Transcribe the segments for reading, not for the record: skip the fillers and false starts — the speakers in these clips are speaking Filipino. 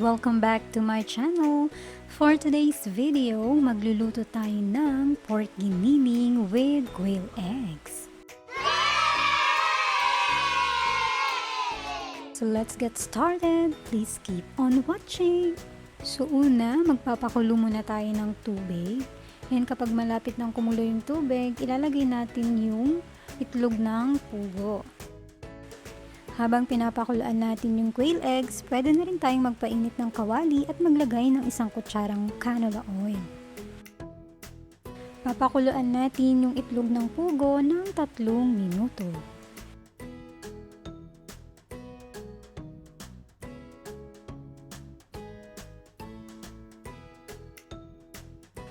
Welcome back to my channel. For today's video, magluluto tayo ng pork giniling with quail eggs. So let's get started. Please keep on watching. So una, magpapakulo muna tayo ng tubig. And kapag malapit ng kumulo yung tubig, ilalagay natin yung itlog ng pugo. Habang pinapakuluan natin yung quail eggs, pwede na rin tayong magpainit ng kawali at maglagay ng 1 kutsarang canola oil. Papakuluan natin yung itlog ng pugo ng 3 minuto.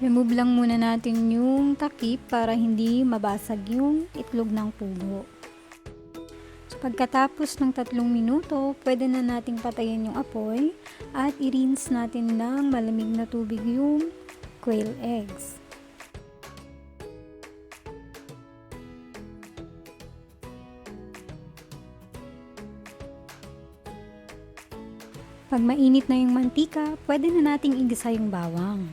Remove lang muna natin yung takip para hindi mabasag yung itlog ng pugo. Pagkatapos ng 3 minuto, pwede na nating patayin yung apoy at i-rinse natin ng malamig na tubig yung quail eggs. Pag mainit na yung mantika, pwede na nating igisa yung bawang.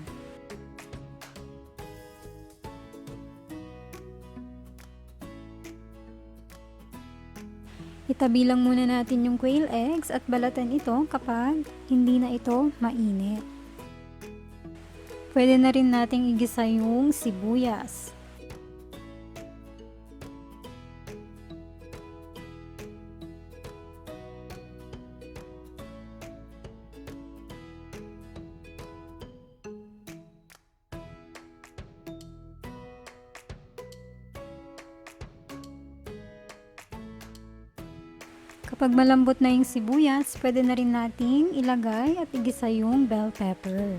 Itabi lang muna natin yung quail eggs at balatan ito kapag hindi na ito mainit. Pwede na rin nating igisa yung sibuyas. Kapag malambot na yung sibuyas, pwede na rin nating ilagay at igisa yung bell pepper.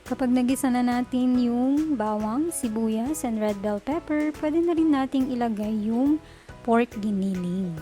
Kapag nagisa na natin yung bawang, sibuyas, and red bell pepper, pwede na rin nating ilagay yung pork giniling.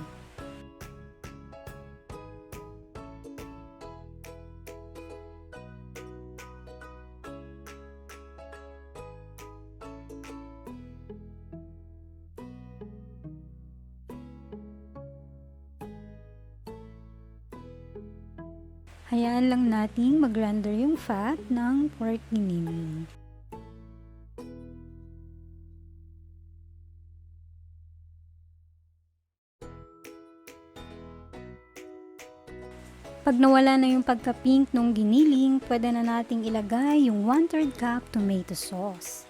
Hayaan lang nating mag-render yung fat ng pork giniling. Pag nawala na yung pagka-pink ng giniling, pwede na nating ilagay yung 1/3 cup tomato sauce.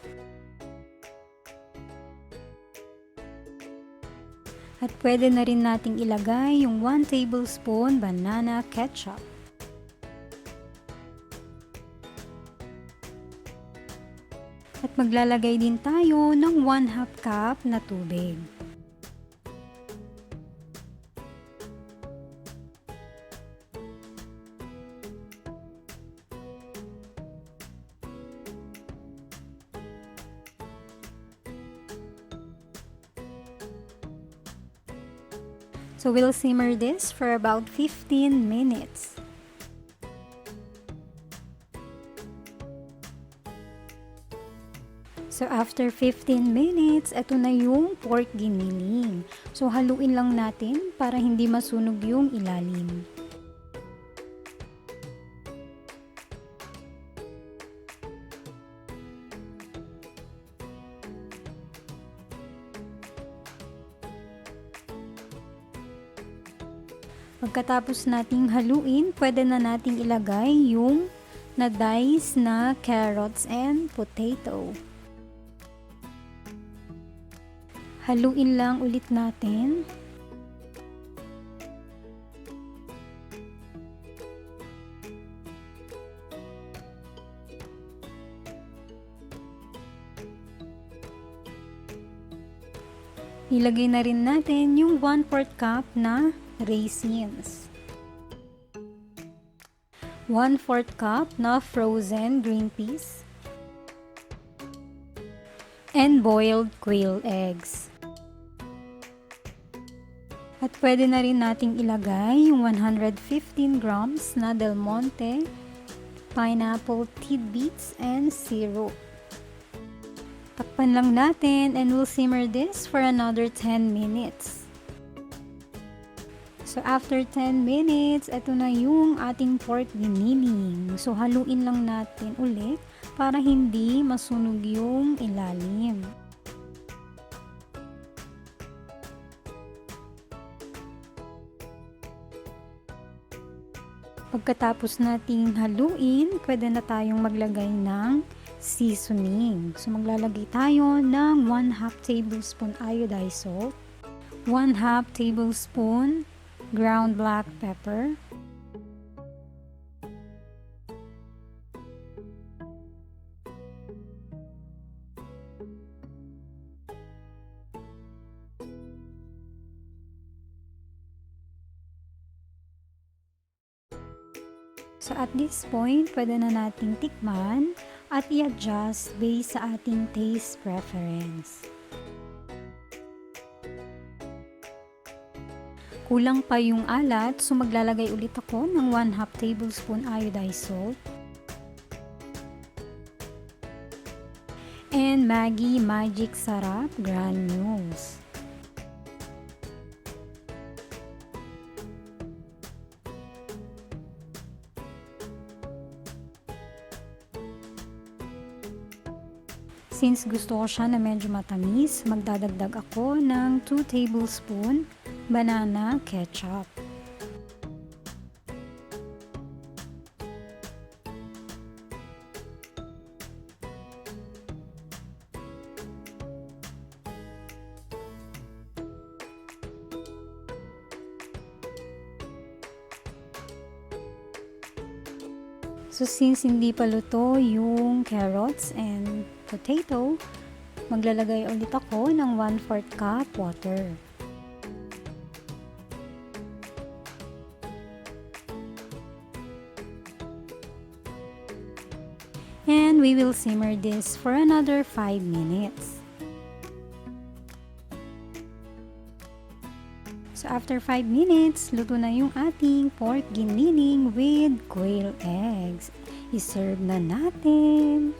At pwede na rin nating ilagay yung 1 tablespoon banana ketchup. At maglalagay din tayo ng 1/2 cup na tubig. So we'll simmer this for about 15 minutes. So after 15 minutes, ito na yung pork giniling. So haluin lang natin para hindi masunog yung ilalim. Pagkatapos nating haluin, pwede na nating ilagay yung na-dice na carrots and potato. Haluin lang ulit natin. Ilagay na rin natin yung 1/4 cup na raisins. 1/4 cup na frozen green peas. and boiled quail eggs. At pwede na rin nating ilagay yung 115 grams na Del Monte Pineapple Tidbits and syrup. Takpan lang natin and we'll simmer this for another 10 minutes. So after 10 minutes, ito na yung ating pork giniling. So haluin lang natin ulit para hindi masunog yung ilalim. Pagkatapos nating haluin, pwede na tayong maglagay ng seasoning. So maglalagay tayo ng 1/2 tablespoon iodized salt, 1/2 tablespoon ground black pepper, so at this point, pwede na nating tikman at i-adjust based sa ating taste preference. Kulang pa yung alat, so maglalagay ulit ako ng 1/2 tablespoon iodized salt and Maggie Magic Sarap Granules. Since gusto ko siya na medyo matamis, magdadagdag ako ng 2 tablespoon Banana Ketchup. So since hindi pa luto yung carrots and potato, maglalagay ulit ako ng 1/4 cup water. And we will simmer this for another 5 minutes. So after 5 minutes, luto na yung ating pork giniling with quail eggs. I-serve na natin.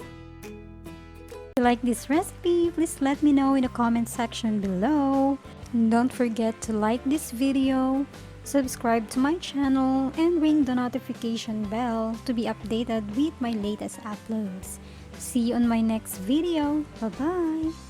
If you like this recipe, please let me know in the comment section below. And don't forget to like this video, subscribe to my channel, and ring the notification bell to be updated with my latest uploads. See you on my next video. Bye-bye!